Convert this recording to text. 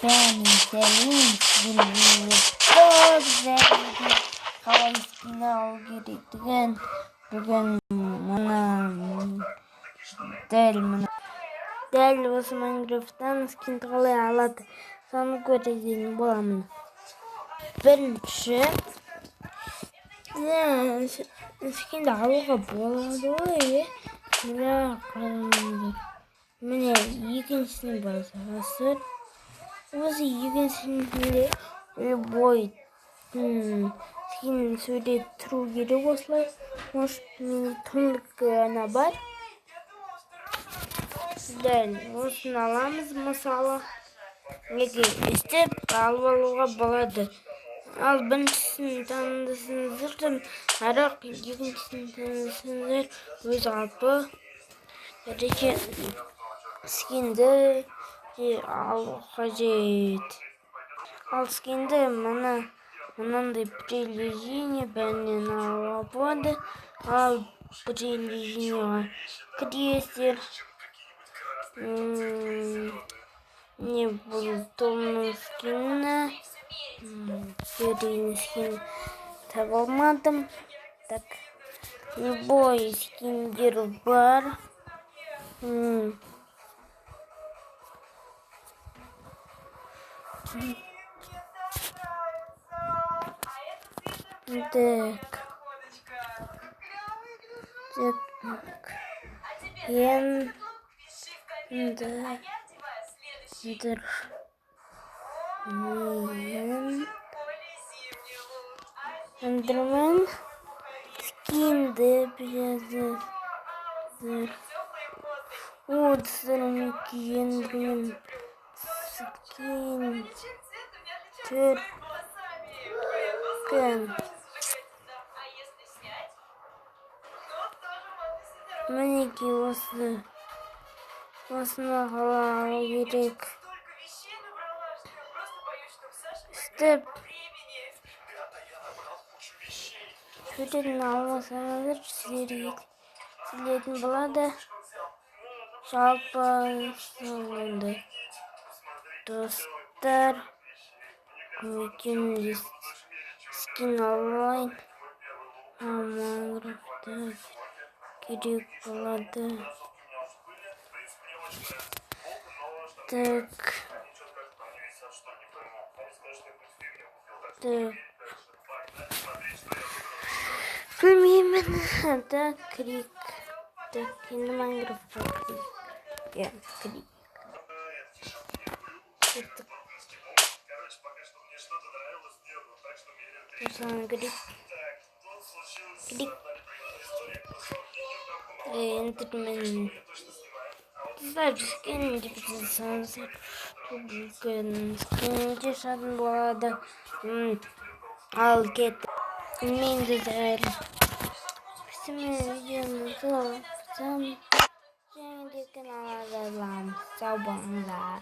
Ben senin gününü çok güzel hava üstüne al gerektiren bugün bana del осы Minecraft'tan skin қалай алады соны көрсететін боламын. Бірінші скинді алуға болады ғой, міне екіншісінің базасы. Осы екіншісінде любой скин сурет тұру керек осылай. Может, түндік ана бар. Дәл осыны аламыз, мысалы. Неге істеп алып алуға болады. Ал біріншісін танысыңыздар, арақ екіншісін танысыңыздар, өз алпы. Ерекше скинді алу қажет. Ал скинді мынандай приложение бәрінен алуға болады. Ал приложениеға кіресіздер. Не бұл Томның скиніне. Серийный скин таба алмадым. Так, любой скиндер бар. Эндермен скинді біразы. Вот сырмики эндермен скин түркен. Мінеки осыны қалау керек. Степ суретін алмасаңыздар сілетін болады. Жалпы соңында достар көмекемде скин алайын. Майнкрафтта керек болады. Так. Білмеймін. Так, крик. Так, енді Майнкрафтта крик. Крик. Осыған крик. Эндермен. Sizler скинінде білсеңіздер, бүгін скинінде шатын болады. Ал кет. Менде дәл. Біздің видеомызды және де каналға жазыламыз. Сау болыңыздар.